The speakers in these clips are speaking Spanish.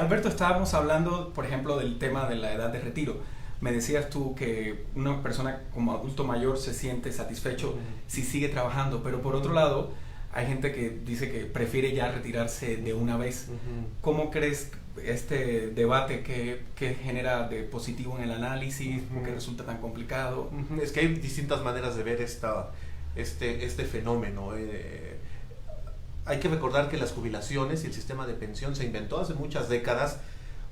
Alberto, estábamos hablando, por ejemplo, del tema de la edad de retiro. Me decías tú que una persona como adulto mayor se siente satisfecho si sigue trabajando, pero por otro lado, hay gente que dice que prefiere ya retirarse de una vez. ¿Cómo crees este debate que genera de positivo en el análisis? ¿Por qué resulta tan complicado? Es que hay distintas maneras de ver este fenómeno. Hay que recordar que las jubilaciones y el sistema de pensión se inventó hace muchas décadas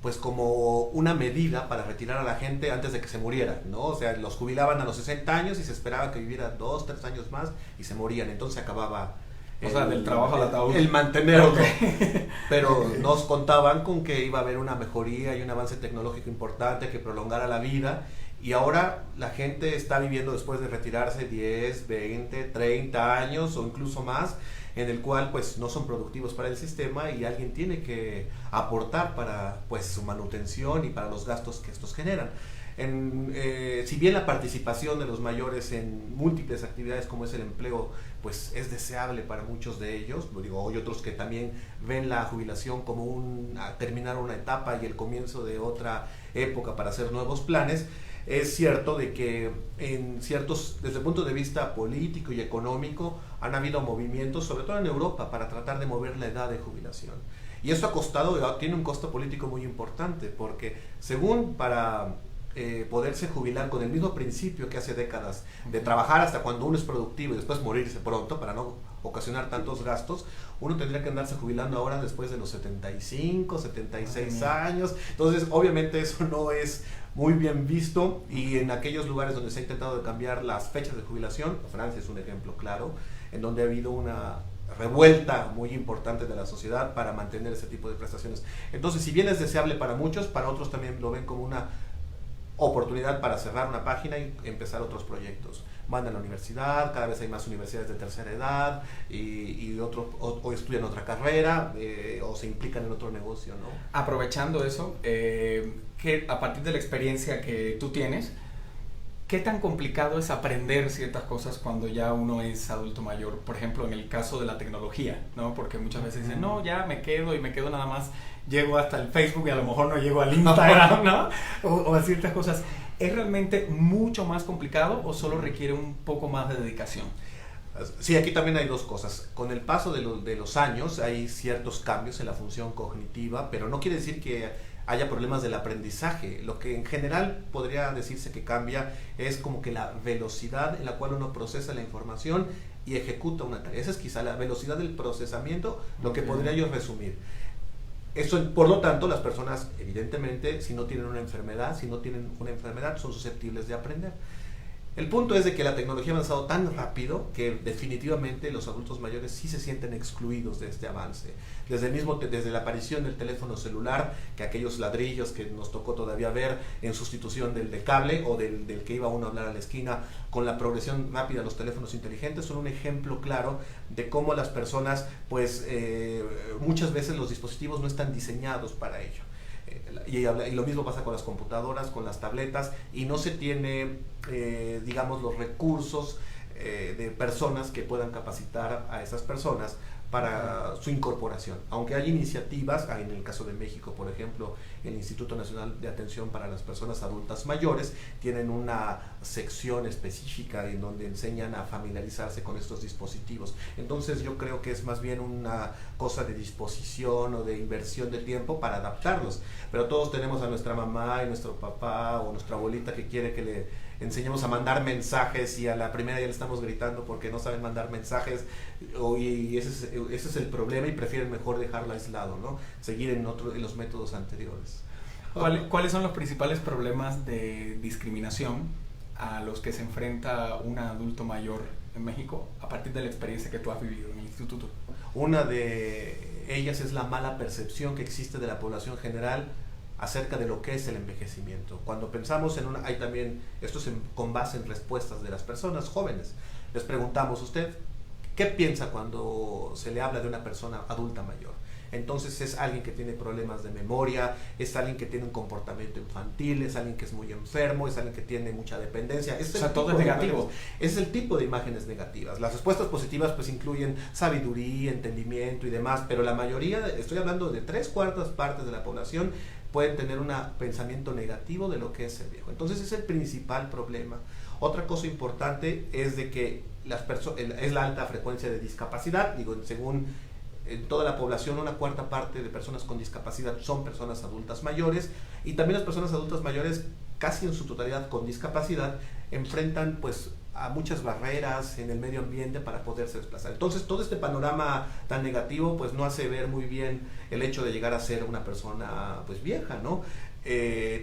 pues como una medida para retirar a la gente antes de que se muriera, ¿no? O sea, los jubilaban a los 60 años y se esperaba que viviera 2, 3 años más y se morían, entonces se acababa Del trabajo al ataúd. el mantenerlo. Okay. Pero nos contaban con que iba a haber una mejoría y un avance tecnológico importante que prolongara la vida, y ahora la gente está viviendo después de retirarse 10, 20, 30 años o incluso más, en el cual pues no son productivos para el sistema y alguien tiene que aportar para pues su manutención y para los gastos que estos generan. Si bien la participación de los mayores en múltiples actividades como es el empleo pues es deseable para muchos de ellos, lo digo, hay otros que también ven la jubilación como terminar una etapa y el comienzo de otra época para hacer nuevos planes. Es cierto de que desde el punto de vista político y económico han habido movimientos, sobre todo en Europa, para tratar de mover la edad de jubilación. Y eso tiene un costo político muy importante, porque según para poderse jubilar con el mismo principio que hace décadas, de trabajar hasta cuando uno es productivo y después morirse pronto para no ocasionar tantos gastos, uno tendría que andarse jubilando ahora después de los 75, 76 años. Entonces obviamente eso no es muy bien visto, y en aquellos lugares donde se ha intentado de cambiar las fechas de jubilación, Francia es un ejemplo claro, en donde ha habido una revuelta muy importante de la sociedad para mantener ese tipo de prestaciones. Entonces, si bien es deseable para muchos, para otros también lo ven como una oportunidad para cerrar una página y empezar otros proyectos. Van a la universidad, cada vez hay más universidades de tercera edad o estudian otra carrera o se implican en otro negocio, ¿no? Aprovechando eso, que a partir de la experiencia que tú tienes, ¿qué tan complicado es aprender ciertas cosas cuando ya uno es adulto mayor? Por ejemplo, en el caso de la tecnología, ¿no? Porque muchas veces dicen, no, ya me quedo nada más, llego hasta el Facebook y a lo mejor no llego al Instagram, ¿no? O a ciertas cosas. ¿Es realmente mucho más complicado o solo requiere un poco más de dedicación? Sí, aquí también hay dos cosas. Con el paso de los años hay ciertos cambios en la función cognitiva, pero no quiere decir que haya problemas del aprendizaje. Lo que en general podría decirse que cambia es como que la velocidad en la cual uno procesa la información y ejecuta una tarea. Esa es quizá la velocidad del procesamiento, lo que podría yo resumir. Eso, por lo tanto, las personas, evidentemente, si no tienen una enfermedad, son susceptibles de aprender. El punto es de que la tecnología ha avanzado tan rápido que definitivamente los adultos mayores sí se sienten excluidos de este avance. Desde la aparición del teléfono celular, que aquellos ladrillos que nos tocó todavía ver en sustitución del de cable o del que iba uno a hablar a la esquina, con la progresión rápida de los teléfonos inteligentes, son un ejemplo claro de cómo las personas, pues muchas veces los dispositivos no están diseñados para ello. Y lo mismo pasa con las computadoras, con las tabletas, y no se tiene, digamos, los recursos de personas que puedan capacitar a esas personas para su incorporación. Aunque hay iniciativas, en el caso de México, por ejemplo, el Instituto Nacional de Atención para las Personas Adultas Mayores tienen una sección específica en donde enseñan a familiarizarse con estos dispositivos. Entonces yo creo que es más bien una cosa de disposición o de inversión de tiempo para adaptarlos. Pero todos tenemos a nuestra mamá y nuestro papá o nuestra abuelita que quiere que le enseñemos a mandar mensajes, y a la primera ya le estamos gritando porque no saben mandar mensajes, y ese es el problema, y prefieren mejor dejarlo aislado, ¿no? Seguir en los métodos anteriores. ¿Cuáles son los principales problemas de discriminación a los que se enfrenta un adulto mayor en México a partir de la experiencia que tú has vivido en el instituto? Una de ellas es la mala percepción que existe de la población general acerca de lo que es el envejecimiento. Cuando pensamos hay también, esto es con base en respuestas de las personas jóvenes. Les preguntamos, ¿usted qué piensa cuando se le habla de una persona adulta mayor? Entonces es alguien que tiene problemas de memoria, es alguien que tiene un comportamiento infantil, es alguien que es muy enfermo, es alguien que tiene mucha dependencia. O sea, todo es negativo. Es el tipo de imágenes negativas. Las respuestas positivas pues incluyen sabiduría, entendimiento y demás, pero la mayoría, estoy hablando de 3/4 partes de la población, pueden tener un pensamiento negativo de lo que es ser viejo. Entonces es el principal problema. Otra cosa importante es de que es la alta frecuencia de discapacidad. Digo, según en toda la población, 1/4 parte de personas con discapacidad son personas adultas mayores, y también las personas adultas mayores, casi en su totalidad con discapacidad, enfrentan pues a muchas barreras en el medio ambiente para poderse desplazar. Entonces todo este panorama tan negativo pues no hace ver muy bien el hecho de llegar a ser una persona pues vieja, ¿no?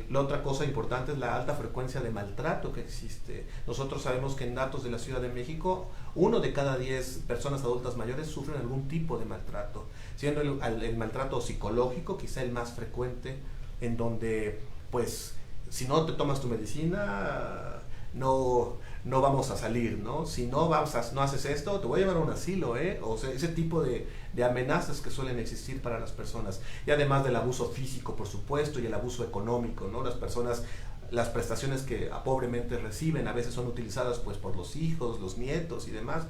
La otra cosa importante es la alta frecuencia de maltrato que existe. Nosotros sabemos que en datos de la Ciudad de México, 1 de cada 10 personas adultas mayores sufren algún tipo de maltrato, siendo el maltrato psicológico quizá el más frecuente, en donde pues si no te tomas tu medicina no vamos a salir, ¿no? Si no haces esto, te voy a llevar a un asilo, o sea, ese tipo de amenazas que suelen existir para las personas. Y además del abuso físico, por supuesto, y el abuso económico, ¿no? Las prestaciones que pobremente reciben a veces son utilizadas pues por los hijos, los nietos y demás,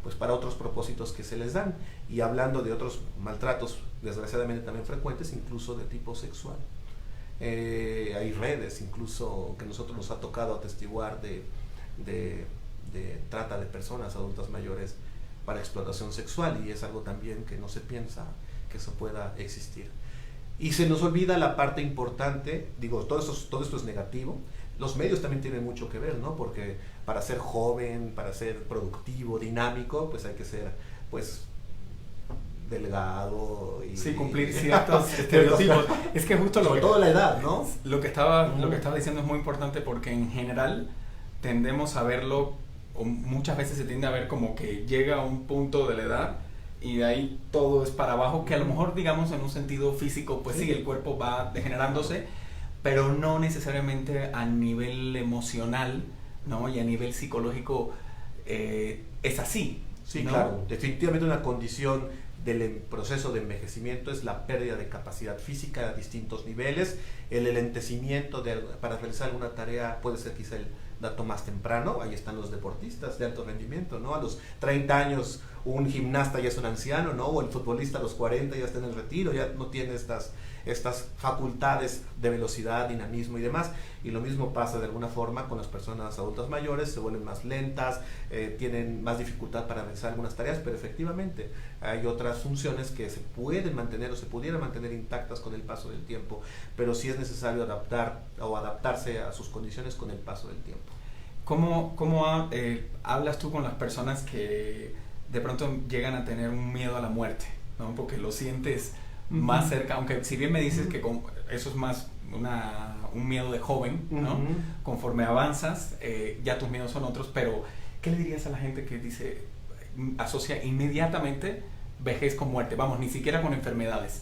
pues para otros propósitos que se les dan. Y hablando de otros maltratos, desgraciadamente también frecuentes, incluso de tipo sexual. Hay redes incluso que nosotros nos ha tocado atestiguar de trata de personas adultas mayores para explotación sexual, y es algo también que no se piensa que eso pueda existir. Y se nos olvida la parte importante, digo, todo esto es negativo. Los medios también tienen mucho que ver, ¿no? Porque para ser joven, para ser productivo, dinámico, pues hay que ser pues delgado y sí, cumplir ciertos estereotipos. Es que justo sobre todo la edad, ¿no? Lo que estaba diciendo es muy importante, porque en general tendemos a verlo, o muchas veces se tiende a ver como que llega a un punto de la edad y de ahí todo es para abajo, que a lo mejor, digamos, en un sentido físico, pues sí, el cuerpo va degenerándose, pero no necesariamente a nivel emocional, ¿no? Y a nivel psicológico es así. Sí, ¿no? claro, definitivamente una condición del proceso de envejecimiento es la pérdida de capacidad física a distintos niveles. El enlentecimiento para realizar alguna tarea puede ser quizá el dato más temprano. Ahí están los deportistas de alto rendimiento, ¿no? A los 30 años un gimnasta ya es un anciano, ¿no? O el futbolista a los 40 ya está en el retiro, ya no tiene estas facultades de velocidad, dinamismo y demás. Y lo mismo pasa de alguna forma con las personas adultas mayores, se vuelven más lentas, tienen más dificultad para realizar algunas tareas, pero efectivamente hay otras funciones que se pueden mantener o se pudieran mantener intactas con el paso del tiempo, pero sí es necesario adaptarse a sus condiciones con el paso del tiempo. ¿Cómo hablas tú con las personas que de pronto llegan a tener un miedo a la muerte, ¿no? Porque lo sientes más cerca, aunque si bien me dices que eso es más un miedo de joven, ¿no? Conforme avanzas, ya tus miedos son otros, pero ¿qué le dirías a la gente que asocia inmediatamente vejez con muerte? Vamos, ni siquiera con enfermedades.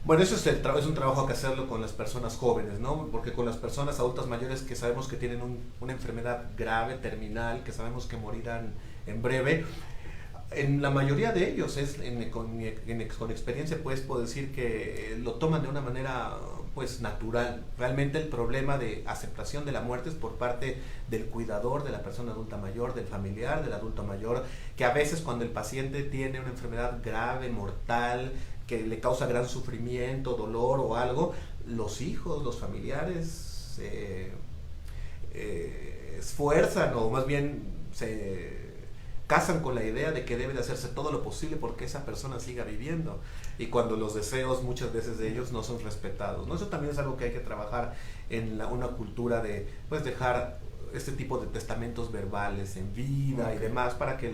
Bueno, eso es un trabajo que hacerlo con las personas jóvenes, ¿no? Porque con las personas adultas mayores que sabemos que tienen una enfermedad grave, terminal, que sabemos que morirán en breve, en la mayoría de ellos, con experiencia, pues puedo decir que lo toman de una manera pues natural. Realmente el problema de aceptación de la muerte es por parte del cuidador de la persona adulta mayor, del familiar del adulto mayor, que a veces cuando el paciente tiene una enfermedad grave, mortal, que le causa gran sufrimiento, dolor o algo, los hijos, los familiares se esfuerzan, o más bien se casan con la idea de que debe de hacerse todo lo posible porque esa persona siga viviendo, y cuando los deseos muchas veces de ellos no son respetados, ¿no? Eso también es algo que hay que trabajar en una cultura de pues dejar este tipo de testamentos verbales en vida y demás, para que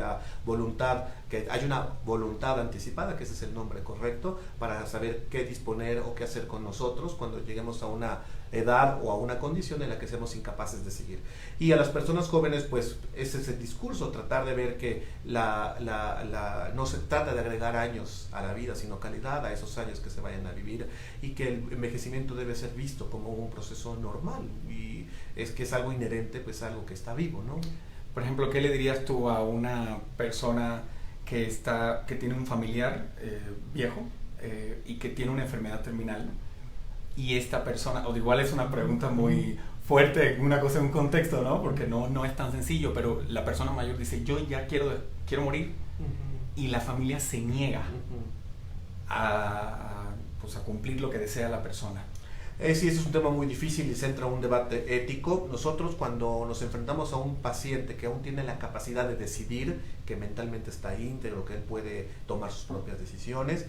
que haya una voluntad anticipada, que ese es el nombre correcto, para saber qué disponer o qué hacer con nosotros cuando lleguemos a una edad o a una condición en la que seamos incapaces de seguir. Y a las personas jóvenes, pues ese es el discurso, tratar de ver que no se trata de agregar años a la vida, sino calidad a esos años que se vayan a vivir, y que el envejecimiento debe ser visto como un proceso normal, y es que es algo inherente, pues algo que está vivo, ¿no? Por ejemplo, ¿qué le dirías tú a una persona que tiene un familiar viejo, y que tiene una enfermedad terminal, y esta persona, o igual es una pregunta muy fuerte, una cosa en un contexto, ¿no? Porque no es tan sencillo, pero la persona mayor dice, yo ya quiero morir, y la familia se niega pues a cumplir lo que desea la persona. Sí, ese es un tema muy difícil y centra un debate ético. Nosotros, cuando nos enfrentamos a un paciente que aún tiene la capacidad de decidir, que mentalmente está íntegro, que él puede tomar sus propias decisiones,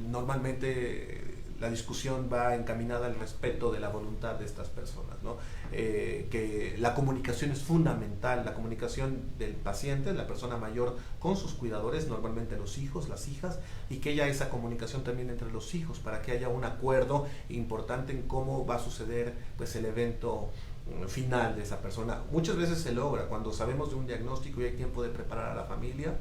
normalmente la discusión va encaminada al respeto de la voluntad de estas personas, ¿no? Que la comunicación es fundamental, la comunicación del paciente, la persona mayor, con sus cuidadores, normalmente los hijos, las hijas, y que haya esa comunicación también entre los hijos, para que haya un acuerdo importante en cómo va a suceder pues el evento final de esa persona. Muchas veces se logra cuando sabemos de un diagnóstico y hay tiempo de preparar a la familia,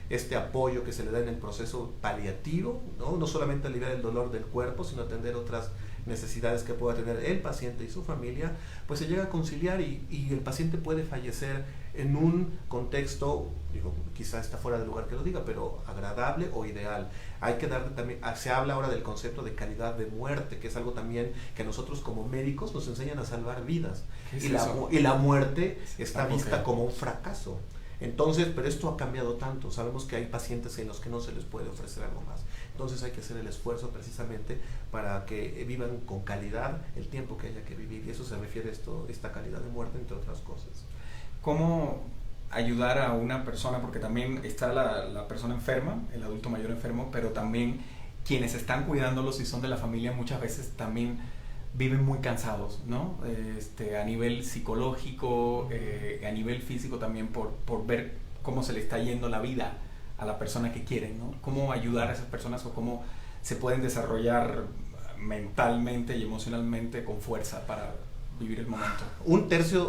este apoyo que se le da en el proceso paliativo, no solamente aliviar el dolor del cuerpo, sino atender otras necesidades que pueda tener el paciente y su familia, pues se llega a conciliar y el paciente puede fallecer en un contexto, digo, quizá está fuera de lugar que lo diga, pero agradable o ideal. Hay que dar también, se habla ahora del concepto de calidad de muerte, que es algo también que nosotros como médicos nos enseñan a salvar vidas. Y la muerte está vista como un fracaso. Entonces, pero esto ha cambiado tanto, sabemos que hay pacientes en los que no se les puede ofrecer algo más. Entonces hay que hacer el esfuerzo precisamente para que vivan con calidad el tiempo que haya que vivir, y eso se refiere a esta calidad de muerte, entre otras cosas. ¿Cómo ayudar a una persona? Porque también está la persona enferma, el adulto mayor enfermo, pero también quienes están cuidándolos, si son de la familia, muchas veces también viven muy cansados, ¿no? A nivel psicológico, a nivel físico también, por ver cómo se le está yendo la vida a la persona que quieren, ¿no? Cómo ayudar a esas personas, o cómo se pueden desarrollar mentalmente y emocionalmente con fuerza para vivir el momento.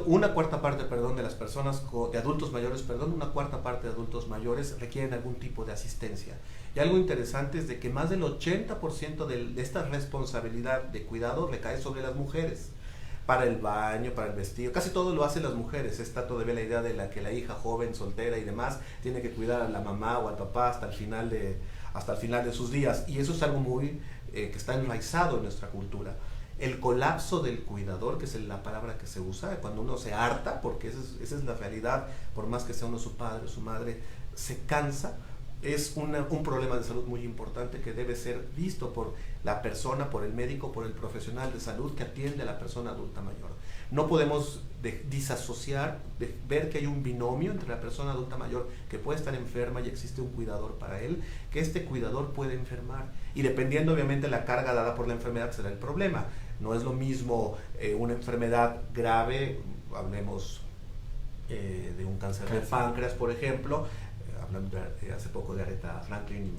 Una cuarta parte de las personas, de adultos mayores, una cuarta parte de adultos mayores requieren algún tipo de asistencia. Y algo interesante es de que más del 80% de esta responsabilidad de cuidado recae sobre las mujeres. Para el baño, para el vestido, casi todo lo hacen las mujeres. Está todavía la idea de que la hija joven, soltera y demás, tiene que cuidar a la mamá o al papá hasta el final de sus días. Y eso es algo muy que está enraizado en nuestra cultura. El colapso del cuidador, que es la palabra que se usa, cuando uno se harta, porque esa es la realidad, por más que sea uno su padre o su madre, se cansa, es un problema de salud muy importante que debe ser visto por la persona, por el médico, por el profesional de salud que atiende a la persona adulta mayor. No podemos disasociar, de ver que hay un binomio entre la persona adulta mayor que puede estar enferma y existe un cuidador para él, que este cuidador puede enfermar. Y dependiendo obviamente la carga dada por la enfermedad será el problema. No es lo mismo una enfermedad grave, hablemos de un cáncer de páncreas, por ejemplo, hablando hace poco de Aretha Franklin,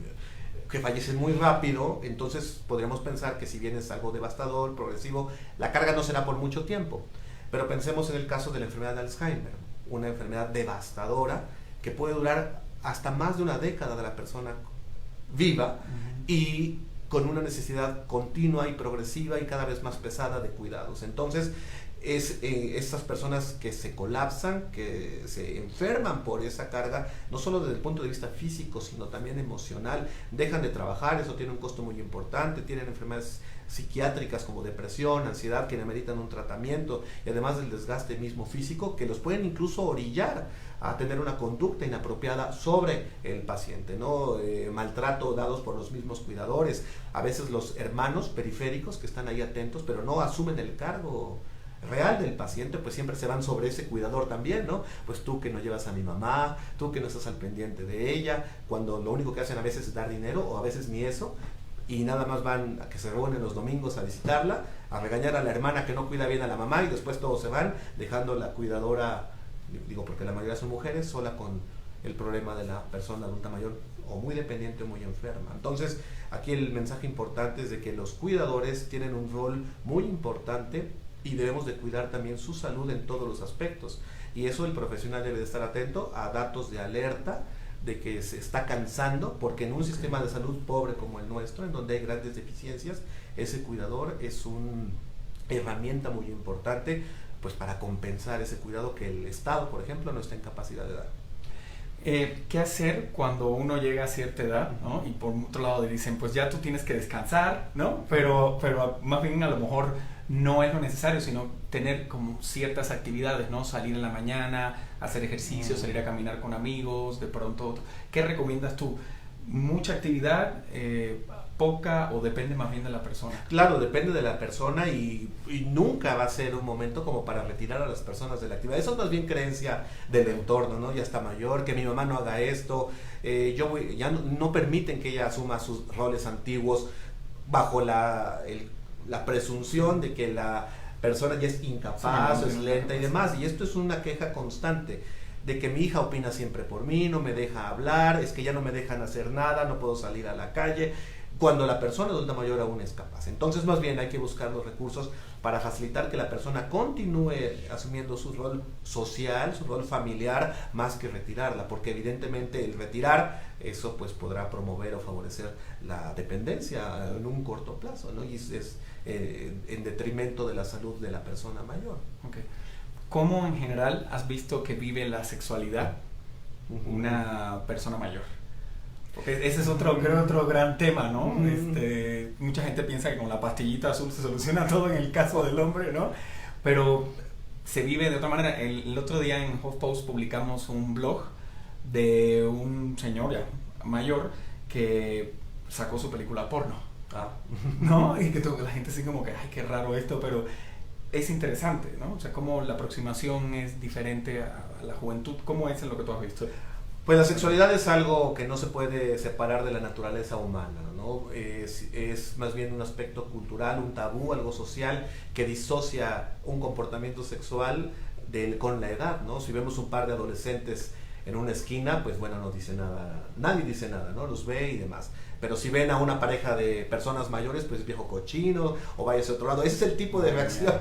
que fallece muy rápido. Entonces podríamos pensar que si bien es algo devastador, progresivo, la carga no será por mucho tiempo. Pero pensemos en el caso de la enfermedad de Alzheimer, una enfermedad devastadora que puede durar hasta más de una década de la persona viva, y con una necesidad continua y progresiva y cada vez más pesada de cuidados. Entonces, estas personas que se colapsan, que se enferman por esa carga, no solo desde el punto de vista físico, sino también emocional, dejan de trabajar, eso tiene un costo muy importante, tienen enfermedades psiquiátricas como depresión, ansiedad, que ameritan un tratamiento, y además del desgaste mismo físico, que los pueden incluso orillar a tener una conducta inapropiada sobre el paciente, ¿no? Maltrato dados por los mismos cuidadores, a veces los hermanos periféricos que están ahí atentos, pero no asumen el cargo real del paciente, pues siempre se van sobre ese cuidador también, ¿no? Pues tú que no llevas a mi mamá, tú que no estás al pendiente de ella, cuando lo único que hacen a veces es dar dinero, o a veces ni eso, y nada más van a que se reúnen los domingos a visitarla, a regañar a la hermana que no cuida bien a la mamá, y después todos se van, dejando la cuidadora, digo porque la mayoría son mujeres, sola con el problema de la persona adulta mayor, o muy dependiente o muy enferma. Entonces, aquí el mensaje importante es de que los cuidadores tienen un rol muy importante, y debemos de cuidar también su salud en todos los aspectos, y eso el profesional debe de estar atento a datos de alerta de que se está cansando, porque en un sistema de salud pobre como el nuestro, en donde hay grandes deficiencias, ese cuidador es una herramienta muy importante pues para compensar ese cuidado que el Estado, por ejemplo, no está en capacidad de dar. ¿Qué hacer cuando uno llega a cierta edad, ¿no? Y por otro lado dicen, pues ya tú tienes que descansar, ¿no? Pero más bien a lo mejor no es lo necesario, sino tener como ciertas actividades, ¿no? Salir en la mañana, hacer ejercicio, salir a caminar con amigos, de pronto. ¿Qué recomiendas tú? ¿Mucha actividad, poca, o depende más bien de la persona? Claro, depende de la persona y nunca va a ser un momento como para retirar a las personas de la actividad. Eso es más bien creencia del entorno, ¿no? Ya está mayor, que mi mamá no haga esto, ya no permiten que ella asuma sus roles antiguos bajo la presunción de que la persona ya es incapaz, Sí, es lenta y demás. Y esto es una queja constante de que mi hija opina siempre por mí, no me deja hablar, es que ya no me dejan hacer nada, no puedo salir a la calle, cuando la persona adulta mayor aún es capaz. Entonces, más bien hay que buscar los recursos para facilitar que la persona continúe asumiendo su rol social, su rol familiar, más que retirarla, porque evidentemente el retirar, eso pues podrá promover o favorecer la dependencia en un corto plazo, ¿no? Y es en detrimento de la salud de la persona mayor. Okay. ¿Cómo en general has visto que vive la sexualidad una persona mayor? Porque ese es otro gran tema, ¿no? Mucha gente piensa que con la pastillita azul se soluciona todo en el caso del hombre, ¿no? Pero se vive de otra manera. El otro día en HuffPost publicamos un blog de un señor ya mayor que sacó su película porno, ¿no? Y que la gente así como que, ay, qué raro esto, pero es interesante, ¿no? O sea, cómo la aproximación es diferente a la juventud. ¿Cómo es en lo que tú has visto? Pues la sexualidad es algo que no se puede separar de la naturaleza humana, ¿no? Es más bien un aspecto cultural, un tabú, algo social que disocia un comportamiento sexual con la edad, ¿no? Si vemos un par de adolescentes en una esquina, pues bueno, no dice nada, nadie dice nada, ¿no? Los ve y demás. Pero si ven a una pareja de personas mayores, pues viejo cochino, o vaya hacia otro lado. Ese es el tipo de reacción,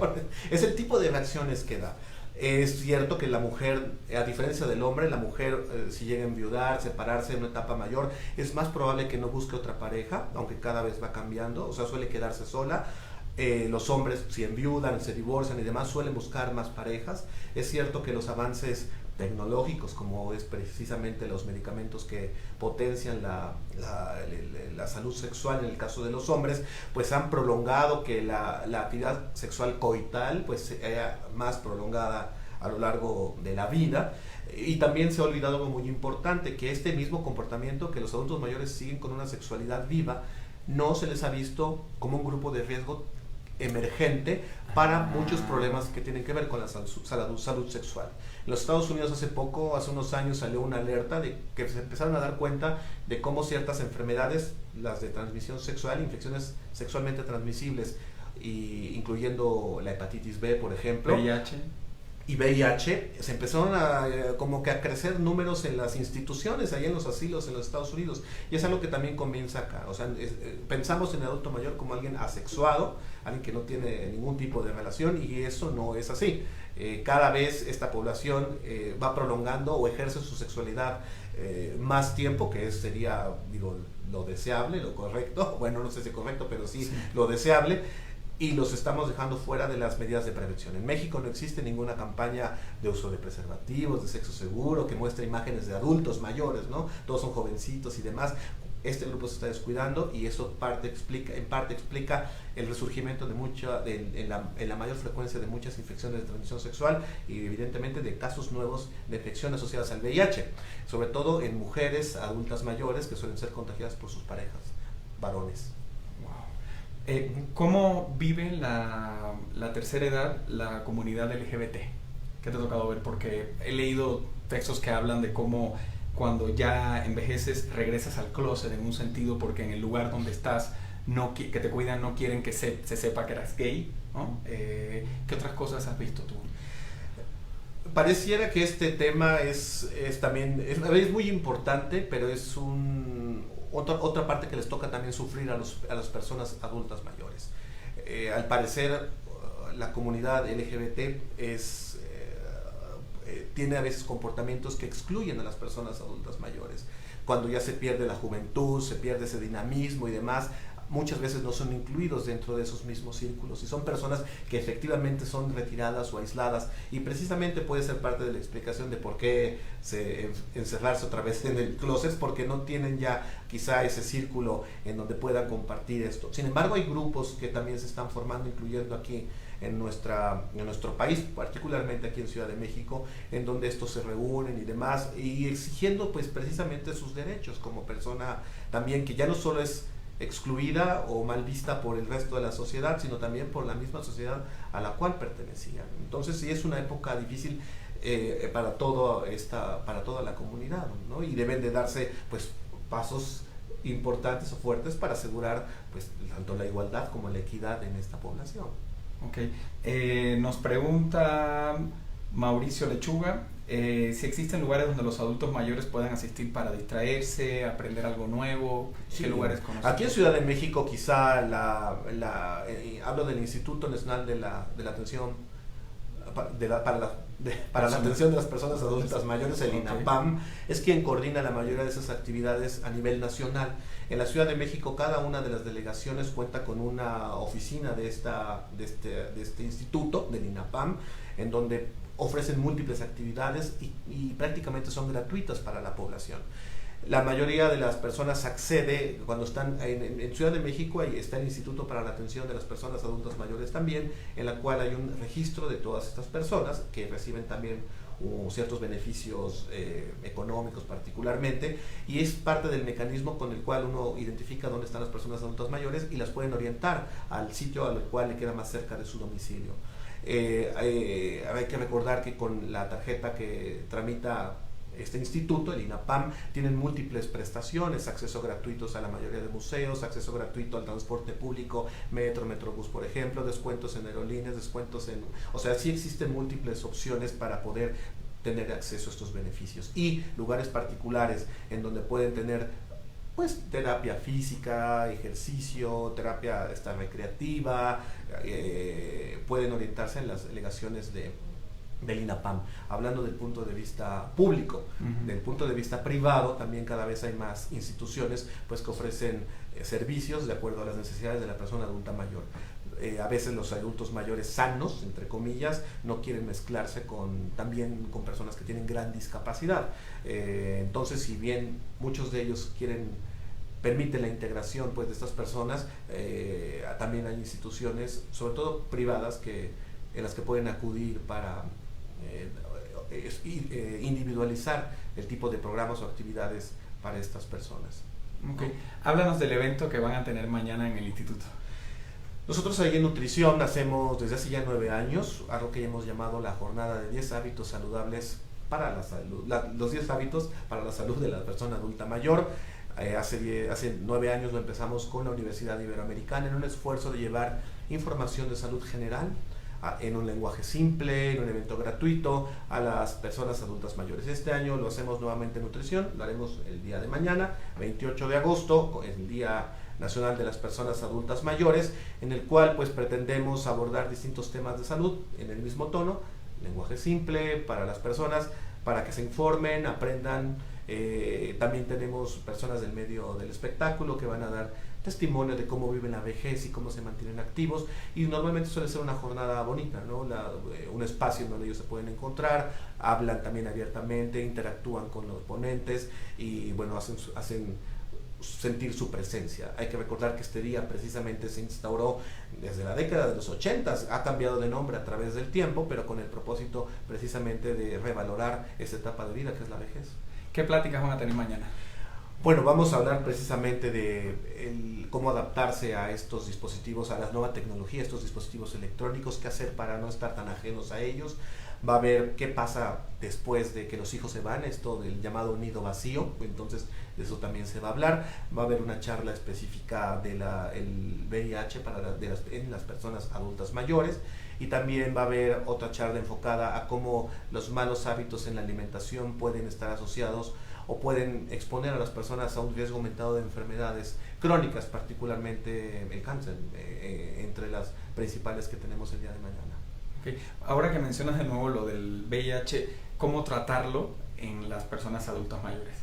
es el tipo de reacciones que da. Es cierto que la mujer, a diferencia del hombre, la mujer si llega a enviudar, separarse en una etapa mayor, es más probable que no busque otra pareja, aunque cada vez va cambiando, o sea, suele quedarse sola. Los hombres, si enviudan, se divorcian y demás, suelen buscar más parejas. Es cierto que los avances tecnológicos, como es precisamente los medicamentos que potencian la salud sexual en el caso de los hombres, pues han prolongado que la actividad sexual coital pues sea más prolongada a lo largo de la vida. Y también se ha olvidado algo muy importante, que este mismo comportamiento, que los adultos mayores siguen con una sexualidad viva, no se les ha visto como un grupo de riesgo emergente para muchos problemas que tienen que ver con la salud sexual. En los Estados Unidos hace unos años salió una alerta de que se empezaron a dar cuenta de cómo ciertas enfermedades, las de transmisión sexual, infecciones sexualmente transmisibles, incluyendo la hepatitis B, por ejemplo, VIH y VIH, se empezaron a crecer números en las instituciones, ahí en los asilos en los Estados Unidos, y es algo que también comienza acá. O sea, pensamos en el adulto mayor como alguien asexuado, alguien que no tiene ningún tipo de relación, y eso no es así. Cada vez esta población va prolongando o ejerce su sexualidad más tiempo, que sería, digo, lo deseable, lo correcto, bueno, no sé si correcto, pero sí lo deseable, y los estamos dejando fuera de las medidas de prevención. En México no existe ninguna campaña de uso de preservativos, de sexo seguro, que muestre imágenes de adultos mayores, ¿no? Todos son jovencitos y demás. Este grupo se está descuidando y eso en parte explica el resurgimiento en la mayor frecuencia de muchas infecciones de transmisión sexual y evidentemente de casos nuevos de infección asociadas al VIH, sobre todo en mujeres adultas mayores que suelen ser contagiadas por sus parejas, varones. ¿Cómo vive la tercera edad la comunidad LGBT? ¿Qué te ha tocado ver? Porque he leído textos que hablan de cómo cuando ya envejeces regresas al closet en un sentido porque en el lugar donde estás que te cuidan no quieren que se sepa que eras gay, ¿no? ¿Qué otras cosas has visto tú? Pareciera que este tema es muy importante, pero es otra parte que les toca también sufrir a las personas adultas mayores. Al parecer, la comunidad LGBT tiene a veces comportamientos que excluyen a las personas adultas mayores. Cuando ya se pierde la juventud, se pierde ese dinamismo y demás, muchas veces no son incluidos dentro de esos mismos círculos y son personas que efectivamente son retiradas o aisladas, y precisamente puede ser parte de la explicación de por qué encerrarse otra vez en el closet, porque no tienen ya quizá ese círculo en donde puedan compartir esto. Sin embargo, hay grupos que también se están formando, incluyendo aquí en nuestro país, particularmente aquí en Ciudad de México, en donde estos se reúnen y demás, y exigiendo pues precisamente sus derechos como persona también, que ya no solo es excluida o mal vista por el resto de la sociedad, sino también por la misma sociedad a la cual pertenecían. Entonces sí es una época difícil para toda la comunidad, ¿no? Y deben de darse pues pasos importantes o fuertes para asegurar pues tanto la igualdad como la equidad en esta población. Ok, nos pregunta Mauricio Lechuga si existen lugares donde los adultos mayores puedan asistir para distraerse, aprender algo nuevo. Sí. ¿Qué lugares conocen? Aquí en Ciudad de México quizá hablo del Instituto Nacional de la Atención para la atención de las personas adultas mayores, el INAPAM, es quien coordina la mayoría de esas actividades a nivel nacional. En la Ciudad de México, cada una de las delegaciones cuenta con una oficina de este instituto, del INAPAM, en donde ofrecen múltiples actividades y prácticamente son gratuitas para la población. La mayoría de las personas accede cuando están en Ciudad de México. Ahí está el Instituto para la Atención de las Personas Adultas Mayores también, en la cual hay un registro de todas estas personas que reciben también ciertos beneficios económicos particularmente, y es parte del mecanismo con el cual uno identifica dónde están las personas adultas mayores y las pueden orientar al sitio al cual le queda más cerca de su domicilio. Hay que recordar que con la tarjeta que tramita este instituto, el INAPAM, tienen múltiples prestaciones: acceso gratuitos a la mayoría de museos, acceso gratuito al transporte público, metro, metrobús, por ejemplo, descuentos en aerolíneas, o sea, sí existen múltiples opciones para poder tener acceso a estos beneficios, y lugares particulares en donde pueden tener pues terapia física, ejercicio, terapia recreativa, pueden orientarse en las delegaciones del INAPAM. Hablando del punto de vista público. Del punto de vista privado, también cada vez hay más instituciones pues que ofrecen servicios de acuerdo a las necesidades de la persona adulta mayor. A veces los adultos mayores sanos, entre comillas, no quieren mezclarse también con personas que tienen gran discapacidad. Entonces, si bien muchos de ellos permiten la integración pues de estas personas, también hay instituciones, sobre todo privadas, en las que pueden acudir para individualizar el tipo de programas o actividades para estas personas. Okay. Háblanos del evento que van a tener mañana en el instituto. Nosotros ahí en nutrición hacemos desde hace ya 9 años algo que hemos llamado la jornada de 10 hábitos saludables para la salud, los 10 hábitos para la salud de la persona adulta mayor. Hace 9 años lo empezamos con la Universidad Iberoamericana en un esfuerzo de llevar información de salud general en un lenguaje simple, en un evento gratuito a las personas adultas mayores. Este año lo hacemos nuevamente en nutrición, lo haremos el día de mañana, 28 de agosto, el Día Nacional de las Personas Adultas Mayores, en el cual pues pretendemos abordar distintos temas de salud en el mismo tono, lenguaje simple para las personas, para que se informen, aprendan. También tenemos personas del medio del espectáculo que van a dar testimonio de cómo viven la vejez y cómo se mantienen activos, y normalmente suele ser una jornada bonita, ¿no? Un espacio en donde ellos se pueden encontrar, hablan también abiertamente, interactúan con los ponentes y bueno, hacen sentir su presencia. Hay que recordar que este día precisamente se instauró desde la década de los 80, ha cambiado de nombre a través del tiempo, pero con el propósito precisamente de revalorar esta etapa de vida que es la vejez. ¿Qué pláticas van a tener mañana? Bueno, vamos a hablar precisamente de cómo adaptarse a estos dispositivos, a la nueva tecnología, estos dispositivos electrónicos, qué hacer para no estar tan ajenos a ellos. Va a ver qué pasa después de que los hijos se van, esto del llamado nido vacío, entonces de eso también se va a hablar. Va a haber una charla específica del VIH en las personas adultas mayores, y también va a haber otra charla enfocada a cómo los malos hábitos en la alimentación pueden estar asociados o pueden exponer a las personas a un riesgo aumentado de enfermedades crónicas, particularmente el cáncer, entre las principales que tenemos el día de mañana. Okay. Ahora que mencionas de nuevo lo del VIH, ¿cómo tratarlo en las personas adultas mayores?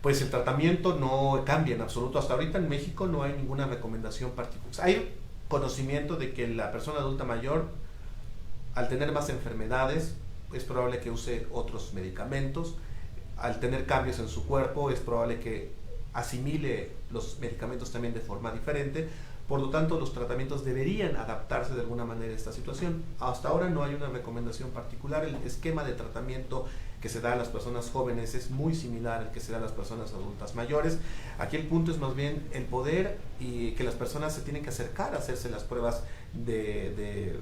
Pues el tratamiento no cambia en absoluto. Hasta ahorita en México no hay ninguna recomendación particular. Hay conocimiento de que la persona adulta mayor, al tener más enfermedades, es probable que use otros medicamentos. Al tener cambios en su cuerpo, es probable que asimile los medicamentos también de forma diferente. Por lo tanto, los tratamientos deberían adaptarse de alguna manera a esta situación. Hasta ahora no hay una recomendación particular. El esquema de tratamiento que se da a las personas jóvenes es muy similar al que se da a las personas adultas mayores. Aquí el punto es más bien el poder y que las personas se tienen que acercar a hacerse las pruebas de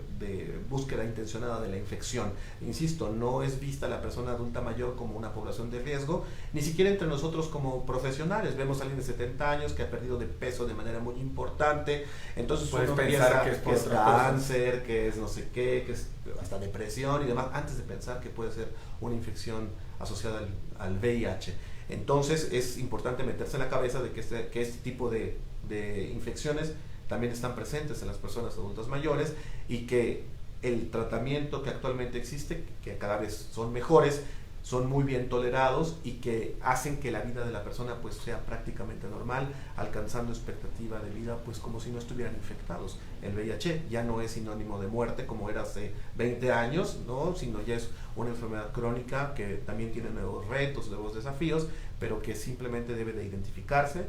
búsqueda intencionada de la infección. Insisto, no es vista la persona adulta mayor como una población de riesgo, ni siquiera entre nosotros como profesionales. Vemos a alguien de 70 años que ha perdido de peso de manera muy importante, entonces puedes uno pensar piensa que es cáncer, que es no sé qué, que es hasta depresión y demás, antes de pensar que puede ser una infección asociada al VIH. Entonces es importante meterse en la cabeza de que este tipo de infecciones también están presentes en las personas adultas mayores y que el tratamiento que actualmente existe, que cada vez son mejores, son muy bien tolerados y que hacen que la vida de la persona pues sea prácticamente normal, alcanzando expectativa de vida pues como si no estuvieran infectados. El VIH ya no es sinónimo de muerte como era hace 20 años, ¿no? Sino ya es una enfermedad crónica que también tiene nuevos retos, nuevos desafíos, pero que simplemente debe de identificarse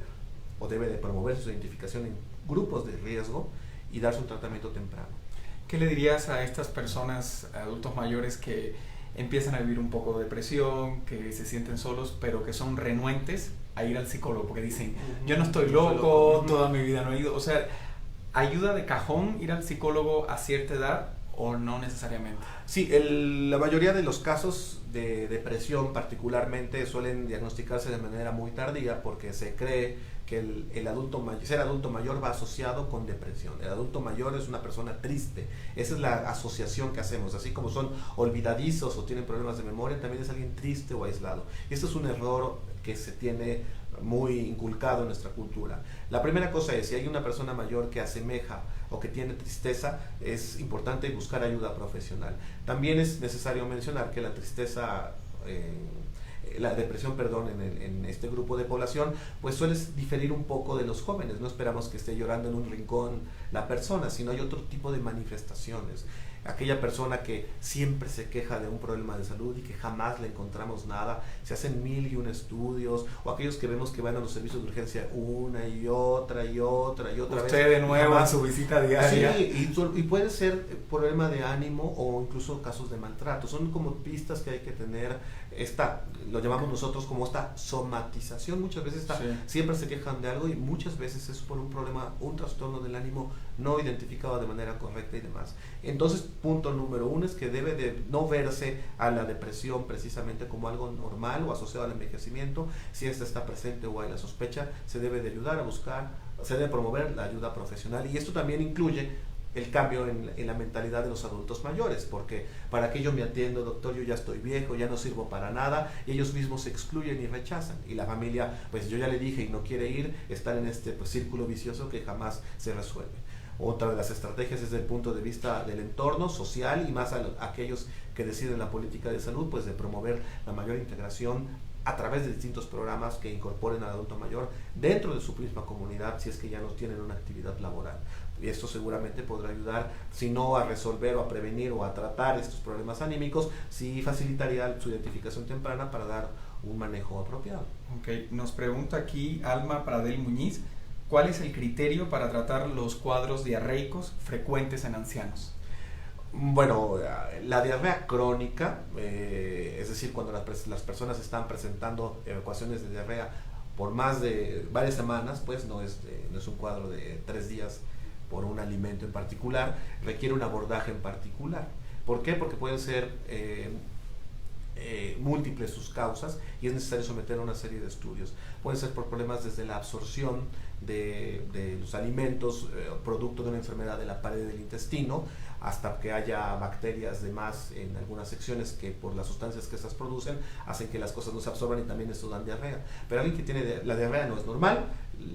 o debe de promover su identificación en grupos de riesgo y darse un tratamiento temprano. ¿Qué le dirías a estas personas, adultos mayores, que empiezan a vivir un poco de depresión, que se sienten solos, pero que son renuentes a ir al psicólogo? Porque dicen, yo no estoy loco, toda mi vida no he ido. O sea, ¿ayuda de cajón ir al psicólogo a cierta edad o no necesariamente? Sí, la mayoría de los casos de depresión particularmente suelen diagnosticarse de manera muy tardía porque se cree que ser adulto mayor va asociado con depresión. El adulto mayor es una persona triste. Esa es la asociación que hacemos. Así como son olvidadizos o tienen problemas de memoria, también es alguien triste o aislado. Y esto es un error que se tiene muy inculcado en nuestra cultura. La primera cosa es, si hay una persona mayor que asemeja o que tiene tristeza, es importante buscar ayuda profesional. También es necesario mencionar que la tristeza, la depresión, perdón, en este grupo de población, pues suele diferir un poco de los jóvenes. No esperamos que esté llorando en un rincón la persona, sino hay otro tipo de manifestaciones. Aquella persona que siempre se queja de un problema de salud y que jamás le encontramos nada, se hacen 1001 estudios, o aquellos que vemos que van a los servicios de urgencia una y otra vez. Usted de nuevo en su visita diaria. Sí, y puede ser problema de ánimo o incluso casos de maltrato. Son como pistas que hay que tener. Lo llamamos nosotros como esta somatización. Muchas veces siempre se quejan de algo y muchas veces es por un problema, un trastorno del ánimo no identificado de manera correcta y demás. Entonces, punto número 1 es que debe de no verse a la depresión precisamente como algo normal o asociado al envejecimiento. Si esta está presente o hay la sospecha, se debe de ayudar a buscar, se debe promover la ayuda profesional, y esto también incluye el cambio en la mentalidad de los adultos mayores, porque ¿para qué yo me atiendo, doctor? Yo ya estoy viejo, ya no sirvo para nada, y ellos mismos se excluyen y rechazan, y la familia, pues yo ya le dije y no quiere ir, estar en este círculo vicioso que jamás se resuelve. Otra de las estrategias es desde el punto de vista del entorno social y más a aquellos que deciden la política de salud, pues de promover la mayor integración a través de distintos programas que incorporen al adulto mayor dentro de su misma comunidad si es que ya no tienen una actividad laboral. Y esto seguramente podrá ayudar, si no a resolver o a prevenir o a tratar estos problemas anímicos, sí facilitaría su identificación temprana para dar un manejo apropiado. Ok, nos pregunta aquí Alma Pradel Muñiz, ¿cuál es el criterio para tratar los cuadros diarreicos frecuentes en ancianos? Bueno, la diarrea crónica, es decir, cuando las personas están presentando evacuaciones de diarrea por más de varias semanas, pues no es un cuadro de 3 días por un alimento en particular, requiere un abordaje en particular. ¿Por qué? Porque pueden ser múltiples sus causas y es necesario someter a una serie de estudios. Pueden ser por problemas desde la absorción de los alimentos, producto de una enfermedad de la pared del intestino, hasta que haya bacterias de más en algunas secciones que por las sustancias que estas producen hacen que las cosas no se absorban y también esto dan diarrea. Pero alguien que tiene la diarrea no es normal,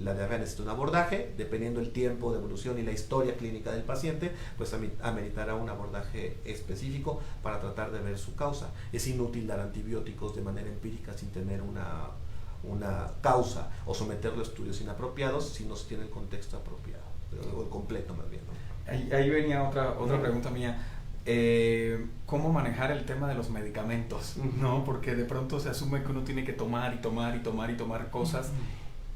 la diarrea necesita un abordaje, dependiendo el tiempo de evolución y la historia clínica del paciente, pues ameritará un abordaje específico para tratar de ver su causa. Es inútil dar antibióticos de manera empírica sin tener una causa o someterlo a estudios inapropiados si no se tiene el contexto apropiado, o el completo más bien, ¿no? Ahí venía otra pregunta mía. ¿Cómo manejar el tema de los medicamentos? ¿No? Porque de pronto se asume que uno tiene que tomar y tomar y tomar y tomar cosas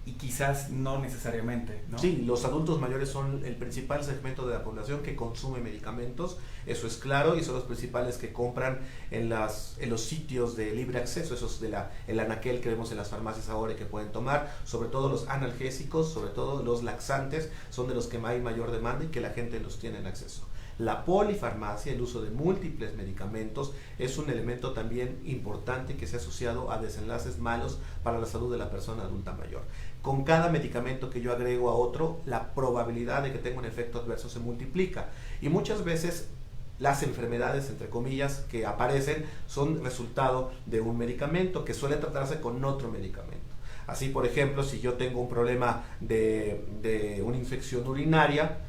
y quizás no necesariamente, ¿no? Sí, los adultos mayores son el principal segmento de la población que consume medicamentos, eso es claro, y son los principales que compran en los sitios de libre acceso, esos de el anaquel que vemos en las farmacias ahora y que pueden tomar, sobre todo los analgésicos, sobre todo los laxantes, son de los que hay mayor demanda y que la gente los tiene en acceso. La polifarmacia, el uso de múltiples medicamentos, es un elemento también importante que se ha asociado a desenlaces malos para la salud de la persona adulta mayor. Con cada medicamento que yo agrego a otro, la probabilidad de que tenga un efecto adverso se multiplica. Y muchas veces las enfermedades, entre comillas, que aparecen son resultado de un medicamento que suele tratarse con otro medicamento. Así, por ejemplo, si yo tengo un problema de una infección urinaria,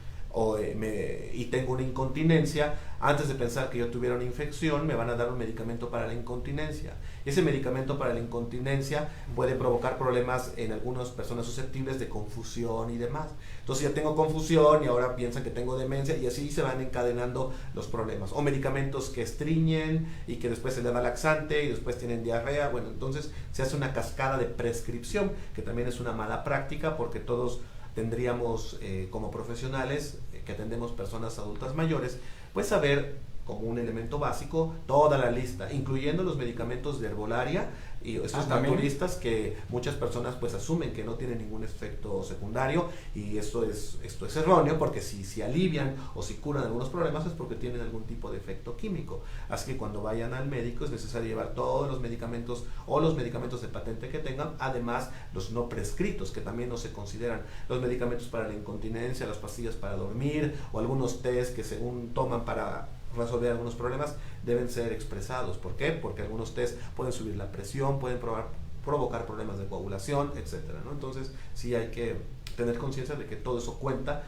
y tengo una incontinencia, antes de pensar que yo tuviera una infección, me van a dar un medicamento para la incontinencia. Ese medicamento para la incontinencia puede provocar problemas en algunas personas susceptibles de confusión y demás. Entonces ya tengo confusión y ahora piensan que tengo demencia y así se van encadenando los problemas. O medicamentos que estreñen y que después se le da laxante y después tienen diarrea. Bueno, entonces se hace una cascada de prescripción, que también es una mala práctica porque todos tendríamos como profesionales que atendemos personas adultas mayores, pues saber como un elemento básico toda la lista, incluyendo los medicamentos de herbolaria y estos naturistas que muchas personas pues asumen que no tienen ningún efecto secundario, y esto es erróneo, porque si alivian o si curan algunos problemas es porque tienen algún tipo de efecto químico. Así que cuando vayan al médico es necesario llevar todos los medicamentos o los medicamentos de patente que tengan, además los no prescritos, que también no se consideran, los medicamentos para la incontinencia, las pastillas para dormir o algunos test que según toman para resolver algunos problemas deben ser expresados. ¿Por qué? Porque algunos test pueden subir la presión, pueden provocar problemas de coagulación, etcétera, ¿no? Entonces sí hay que tener conciencia de que todo eso cuenta,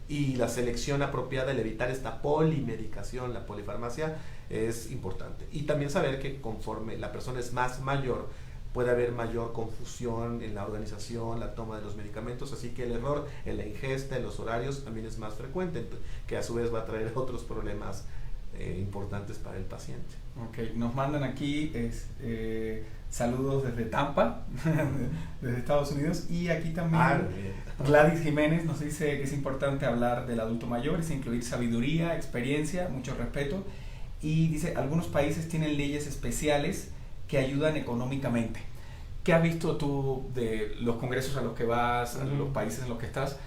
y la selección apropiada, el evitar esta polimedicación, la polifarmacia, es importante. Y también saber que conforme la persona es más mayor, puede haber mayor confusión en la organización, la toma de los medicamentos, así que el error en la ingesta, en los horarios, también es más frecuente, que a su vez va a traer otros problemas importantes para el paciente. Ok, nos mandan aquí saludos desde Tampa, desde Estados Unidos, y aquí también Gladys Jiménez nos dice que es importante hablar del adulto mayor, es incluir sabiduría, experiencia, mucho respeto, y dice, algunos países tienen leyes especiales que ayudan económicamente. ¿Qué has visto tú de los congresos a los que vas, a los países en los que estás?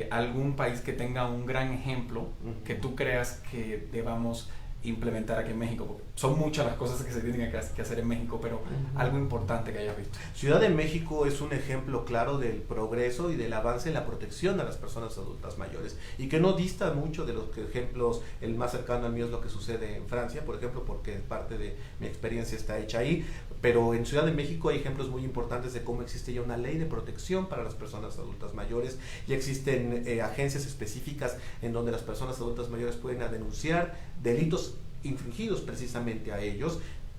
¿Algún país que tenga un gran ejemplo que tú creas que debamos implementar aquí en México? Porque son muchas las cosas que se tienen que hacer en México, pero algo importante que hayas visto. Ciudad de México es un ejemplo claro del progreso y del avance en la protección a las personas adultas mayores, y que no dista mucho de los ejemplos. El más cercano al mío es lo que sucede en Francia, por ejemplo, porque parte de mi experiencia está hecha ahí. Pero en Ciudad de México hay ejemplos muy importantes de cómo existe ya una ley de protección para las personas adultas mayores. Ya existen agencias específicas en donde las personas adultas mayores pueden denunciar delitos infringidos precisamente a ellos.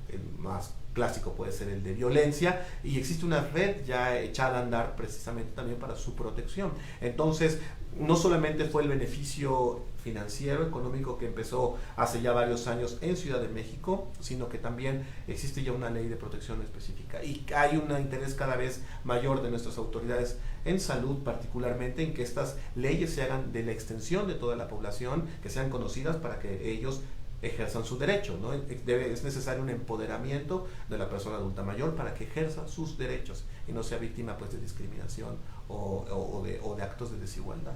El más clásico puede ser el de violencia, y existe una red ya echada a andar precisamente también para su protección. Entonces, no solamente fue el beneficio financiero, económico, que empezó hace ya varios años en Ciudad de México, sino que también existe ya una ley de protección específica, y hay un interés cada vez mayor de nuestras autoridades en salud, particularmente en que estas leyes se hagan de la extensión de toda la población, que sean conocidas para que ellos ejerzan su derecho, ¿no? Es necesario un empoderamiento de la persona adulta mayor para que ejerza sus derechos y no sea víctima pues de discriminación o de actos de desigualdad.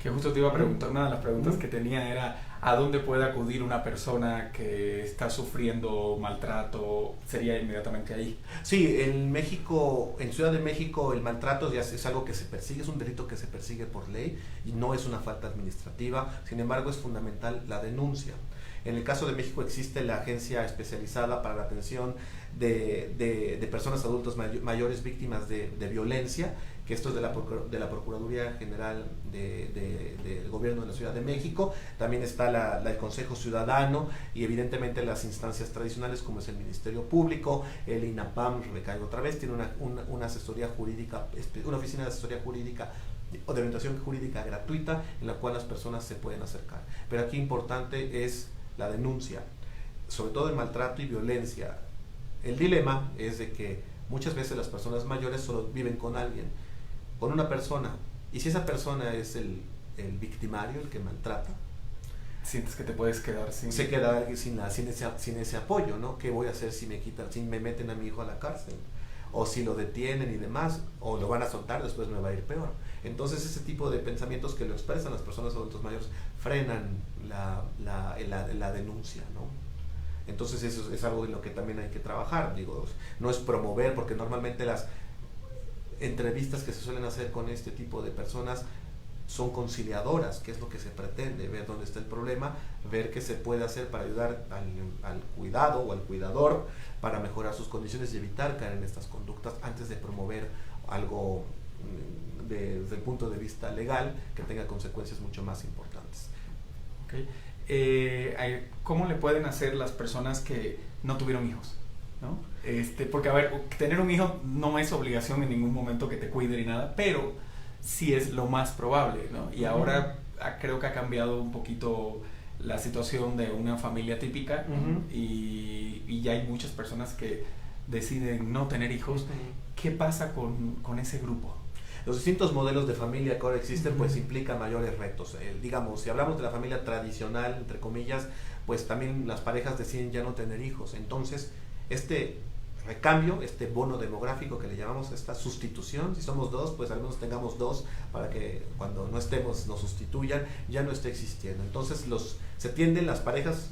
Que justo te iba a preguntar, una de las preguntas que tenía era ¿a dónde puede acudir una persona que está sufriendo maltrato? ¿Sería inmediatamente ahí? Sí, en México, en Ciudad de México, el maltrato ya es algo que se persigue, es un delito que se persigue por ley y no es una falta administrativa. Sin embargo, es fundamental la denuncia. En el caso de México existe la agencia especializada para la atención de personas adultas mayores víctimas de violencia, que esto es de la Procuraduría General del Gobierno de la Ciudad de México. También está el Consejo Ciudadano y evidentemente las instancias tradicionales como es el Ministerio Público, el INAPAM, recaigo otra vez, tiene una asesoría jurídica, una oficina de asesoría jurídica o de orientación jurídica gratuita en la cual las personas se pueden acercar. Pero aquí importante es la denuncia, sobre todo de maltrato y violencia. El dilema es de que muchas veces las personas mayores solo viven con alguien, con una persona, y si esa persona es el victimario, el que maltrata, sientes que te puedes quedar sin... Se queda alguien sin ese apoyo, ¿no? ¿Qué voy a hacer si me meten a mi hijo a la cárcel? O si lo detienen y demás, o lo van a soltar, después me va a ir peor. Entonces ese tipo de pensamientos que lo expresan las personas adultos mayores frenan la denuncia, ¿no? Entonces eso es algo en lo que también hay que trabajar, digo, no es promover, porque normalmente las entrevistas que se suelen hacer con este tipo de personas son conciliadoras, que es lo que se pretende, ver dónde está el problema, ver qué se puede hacer para ayudar al cuidado o al cuidador para mejorar sus condiciones y evitar caer en estas conductas antes de promover algo desde el punto de vista legal que tenga consecuencias mucho más importantes. Okay. ¿Cómo le pueden hacer las personas que no tuvieron hijos? ¿No? Porque, a ver, tener un hijo no es obligación en ningún momento que te cuide ni nada, pero sí es lo más probable, ¿no? Y ahora creo que ha cambiado un poquito la situación de una familia típica, ¿no? Y ya hay muchas personas que deciden no tener hijos. ¿Qué pasa con ese grupo? Los distintos modelos de familia que ahora existen pues implican mayores retos. Digamos, si hablamos de la familia tradicional, entre comillas, pues también las parejas deciden ya no tener hijos. Entonces, este recambio, este bono demográfico que le llamamos, esta sustitución, si somos dos, pues al menos tengamos dos para que cuando no estemos nos sustituyan, ya no esté existiendo. Entonces las parejas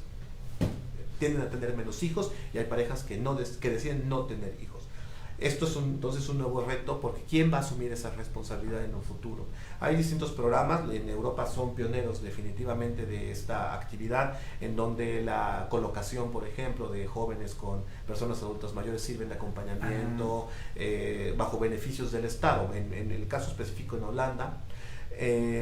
tienden a tener menos hijos y hay parejas que deciden no tener hijos. Esto es entonces un nuevo reto, porque ¿quién va a asumir esa responsabilidad en un futuro? Hay distintos programas, en Europa son pioneros definitivamente de esta actividad, en donde la colocación, por ejemplo, de jóvenes con personas adultas mayores sirven de acompañamiento bajo beneficios del Estado. En el caso específico en Holanda,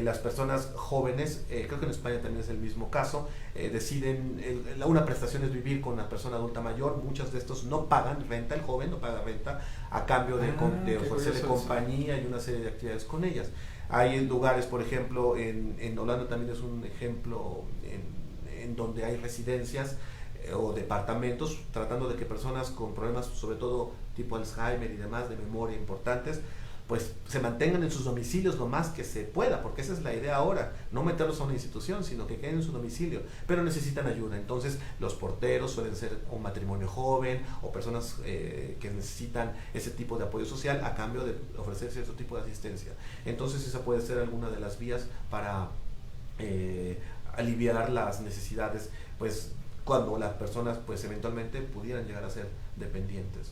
las personas jóvenes, creo que en España también es el mismo caso, deciden, una prestación es vivir con una persona adulta mayor. Muchos de estos no pagan renta, el joven no paga renta a cambio de ofrecerle compañía y una serie de actividades con ellas. Hay lugares, por ejemplo, en Holanda también es un ejemplo en donde hay residencias o departamentos tratando de que personas con problemas, sobre todo tipo Alzheimer y demás, de memoria importantes, pues se mantengan en sus domicilios lo más que se pueda, porque esa es la idea ahora, no meterlos a una institución, sino que queden en su domicilio, pero necesitan ayuda. Entonces los porteros suelen ser un matrimonio joven o personas que necesitan ese tipo de apoyo social a cambio de ofrecer cierto tipo de asistencia. Entonces esa puede ser alguna de las vías para aliviar las necesidades, pues cuando las personas pues eventualmente pudieran llegar a ser dependientes.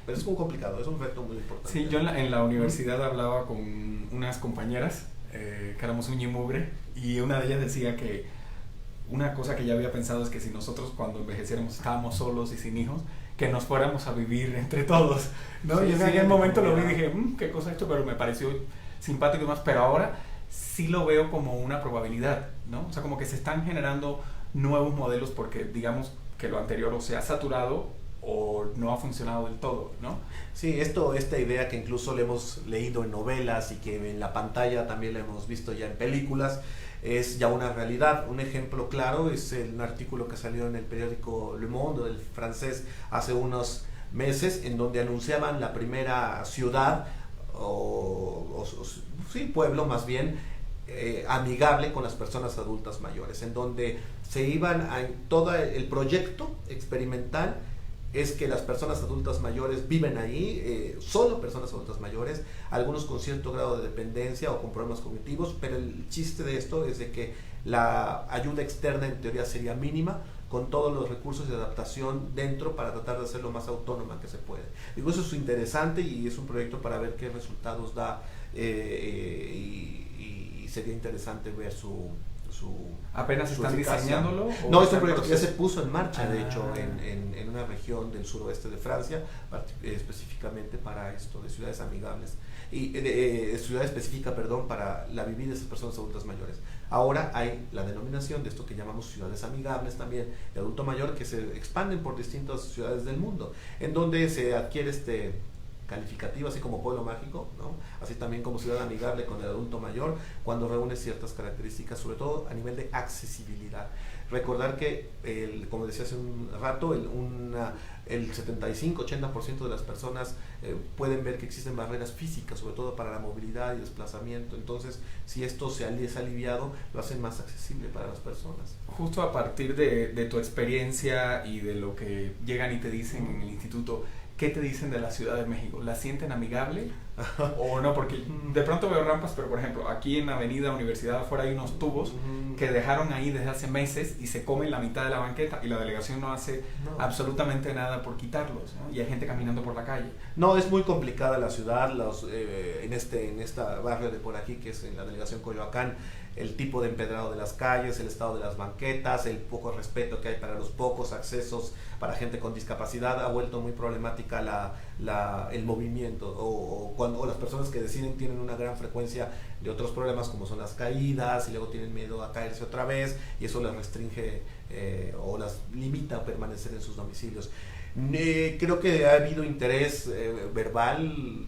Pero es muy complicado, es un reto muy importante. Sí, yo en la universidad hablaba con unas compañeras que éramos uña y mugre, y una de ellas decía que una cosa que ya había pensado es que si nosotros cuando envejeciéramos estábamos solos y sin hijos, que nos fuéramos a vivir entre todos, ¿no? Sí, y en aquel momento lo vi y dije, qué cosa esto, pero me pareció simpático y más, pero ahora sí lo veo como una probabilidad, ¿no? O sea, como que se están generando nuevos modelos porque digamos que lo anterior o se ha saturado o no ha funcionado del todo, ¿no? Sí, esta idea que incluso le hemos leído en novelas y que en la pantalla también la hemos visto ya en películas, es ya una realidad. Un ejemplo claro es un artículo que salió en el periódico Le Monde, el francés, hace unos meses, en donde anunciaban la primera ciudad, sí, pueblo más bien, amigable con las personas adultas mayores, en donde se iban a todo el proyecto experimental es que las personas adultas mayores viven ahí, solo personas adultas mayores, algunos con cierto grado de dependencia o con problemas cognitivos, pero el chiste de esto es de que la ayuda externa en teoría sería mínima, con todos los recursos de adaptación dentro para tratar de hacerlo más autónoma que se puede. Digo, eso es interesante y es un proyecto para ver qué resultados da y sería interesante ver su ¿Apenas su están eficacia. diseñándolo? No, es un proyecto que ya se puso en marcha, de Ah. hecho, en una región del suroeste de Francia, específicamente para esto, de ciudades amigables. Y ciudad específica, perdón, para la vivida de esas personas adultas mayores. Ahora hay la denominación de esto que llamamos ciudades amigables también, de adulto mayor, que se expanden por distintas ciudades del mundo, en donde se adquiere este calificativo, así como pueblo mágico, ¿no? Así también como ciudad amigable con el adulto mayor, cuando reúne ciertas características, sobre todo a nivel de accesibilidad. Recordar que, como decía hace un rato, el 75-80% de las personas pueden ver que existen barreras físicas, sobre todo para la movilidad y desplazamiento. Entonces, si esto es aliviado, lo hacen más accesible para las personas. Justo a partir de tu experiencia y de lo que llegan y te dicen en el instituto, ¿qué te dicen de la Ciudad de México? ¿La sienten amigable o no? Porque de pronto veo rampas, pero por ejemplo, aquí en la avenida Universidad afuera hay unos tubos que dejaron ahí desde hace meses y se comen la mitad de la banqueta y la delegación no hace absolutamente nada por quitarlos, ¿no? Y hay gente caminando por la calle. No, es muy complicada la ciudad, en esta barrio de por aquí, que es en la delegación Coyoacán, el tipo de empedrado de las calles, el estado de las banquetas, el poco respeto que hay para los pocos accesos para gente con discapacidad, ha vuelto muy problemática el movimiento, o las personas que deciden tienen una gran frecuencia de otros problemas como son las caídas y luego tienen miedo a caerse otra vez y eso les restringe o las limita a permanecer en sus domicilios. Creo que ha habido interés verbal,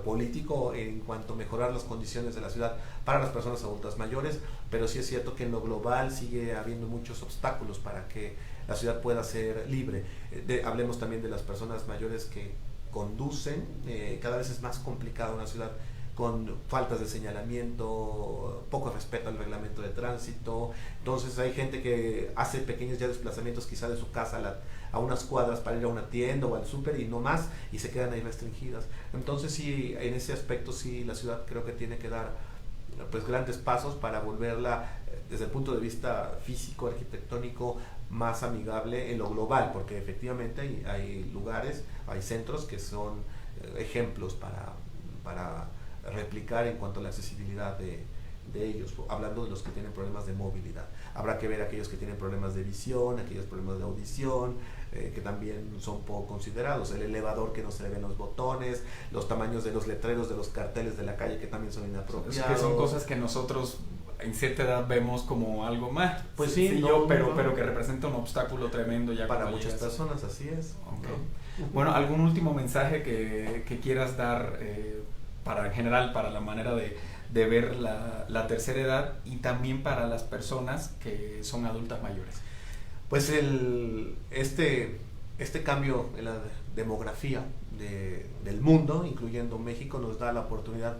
político, en cuanto a mejorar las condiciones de la ciudad para las personas adultas mayores, pero sí es cierto que en lo global sigue habiendo muchos obstáculos para que la ciudad pueda ser libre. Hablemos también de las personas mayores que conducen, cada vez es más complicada una ciudad con faltas de señalamiento, poco respeto al reglamento de tránsito. Entonces hay gente que hace pequeños ya desplazamientos quizá de su casa a unas cuadras para ir a una tienda o al súper y no más, y se quedan ahí restringidas. Entonces sí, en ese aspecto sí la ciudad creo que tiene que dar pues grandes pasos para volverla desde el punto de vista físico, arquitectónico, más amigable en lo global, porque efectivamente hay lugares, hay centros que son ejemplos para replicar en cuanto a la accesibilidad de ellos, hablando de los que tienen problemas de movilidad. Habrá que ver aquellos que tienen problemas de visión, aquellos problemas de audición, que también son poco considerados, el elevador que no se le ven los botones, los tamaños de los letreros de los carteles de la calle que también son inapropiados. Es que son cosas que nosotros en cierta edad vemos como algo más, pues sí, pero que representa un obstáculo tremendo ya para muchas personas, así es. Okay. Bueno, ¿algún último mensaje que quieras dar para en general, para la manera de ver la tercera edad y también para las personas que son adultas mayores? Pues este cambio en la demografía del mundo, incluyendo México, nos da la oportunidad,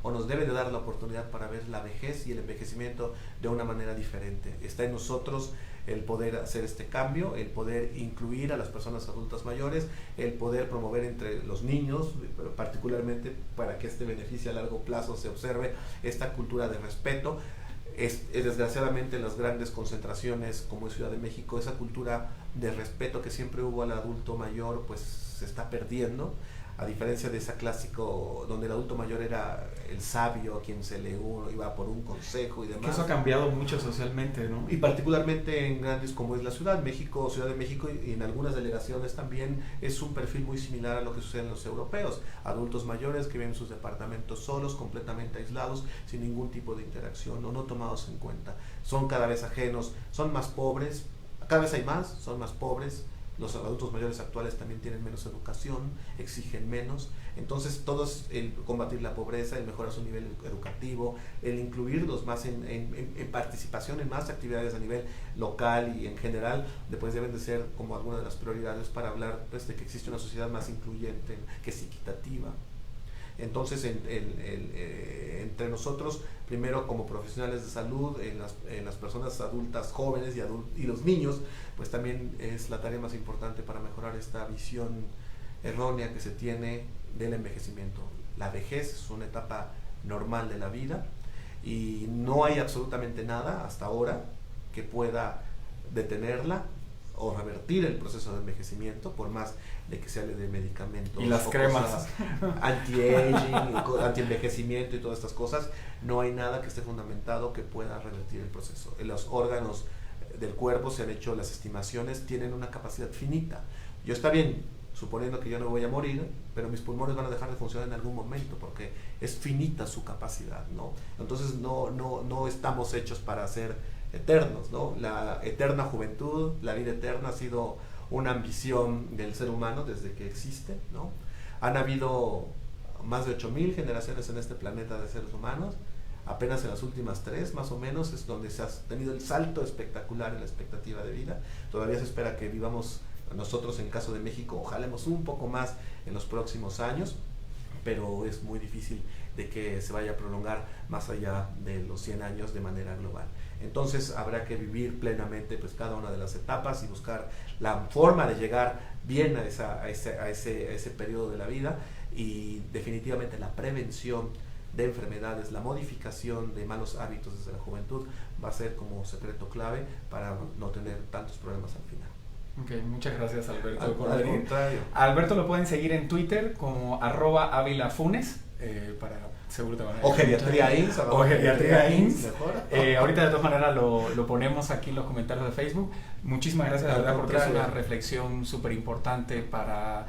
o nos debe de dar la oportunidad para ver la vejez y el envejecimiento de una manera diferente. Está en nosotros el poder hacer este cambio, el poder incluir a las personas adultas mayores, el poder promover entre los niños, particularmente para que este beneficio a largo plazo se observe, esta cultura de respeto. Desgraciadamente en las grandes concentraciones como es Ciudad de México, esa cultura de respeto que siempre hubo al adulto mayor pues se está perdiendo, a diferencia de esa clásico donde el adulto mayor era el sabio a quien se le iba por un consejo y demás. Que eso ha cambiado mucho socialmente, ¿no? Y particularmente en grandes como es la Ciudad de México, y en algunas delegaciones también es un perfil muy similar a lo que sucede en los europeos. Adultos mayores que viven en sus departamentos solos, completamente aislados, sin ningún tipo de interacción o no tomados en cuenta. Son cada vez ajenos, son más pobres, cada vez hay más, son más pobres. Los adultos mayores actuales también tienen menos educación, exigen menos. Entonces, el combatir la pobreza, el mejorar su nivel educativo, el incluirlos más en participación en más actividades a nivel local y en general, después deben de ser como alguna de las prioridades para hablar pues, de que existe una sociedad más incluyente, que es equitativa. Entonces, entre nosotros, primero como profesionales de salud, en las personas adultas, jóvenes y los niños, pues también es la tarea más importante para mejorar esta visión errónea que se tiene del envejecimiento. La vejez es una etapa normal de la vida y no hay absolutamente nada hasta ahora que pueda detenerla o revertir el proceso de envejecimiento, por más de que se hable de medicamentos y las cremas anti-aging, anti-envejecimiento y todas estas cosas. No hay nada que esté fundamentado que pueda revertir el proceso. Los órganos del cuerpo, se han hecho las estimaciones, tienen una capacidad finita. Yo, está bien, suponiendo que yo no voy a morir, pero mis pulmones van a dejar de funcionar en algún momento porque es finita su capacidad, ¿no? Entonces no estamos hechos para ser eternos, ¿no? La eterna juventud, la vida eterna ha sido una ambición del ser humano desde que existe, ¿no? Han habido más de 8,000 generaciones en este planeta de seres humanos. Apenas en las últimas 3 más o menos es donde se ha tenido el salto espectacular en la expectativa de vida. Todavía se espera que vivamos nosotros, en caso de México, ojalemos un poco más en los próximos años, pero es muy difícil de que se vaya a prolongar más allá de los 100 años de manera global. Entonces habrá que vivir plenamente pues cada una de las etapas y buscar la forma de llegar bien a ese periodo de la vida, y definitivamente la prevención de enfermedades, la modificación de malos hábitos desde la juventud va a ser como secreto clave para no tener tantos problemas al final. Ok, muchas gracias, Alberto, por Al venir. contrario. A Alberto lo pueden seguir en Twitter como @avilafunes, para seguro te van a O Geriatría INS. O Geriatría INS. Mejor. Ahorita de todas maneras lo ponemos aquí en los comentarios de Facebook. Muchísimas gracias, de verdad, por traer una reflexión súper importante para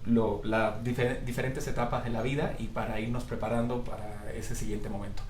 las diferentes etapas de la vida y para irnos preparando para ese siguiente momento.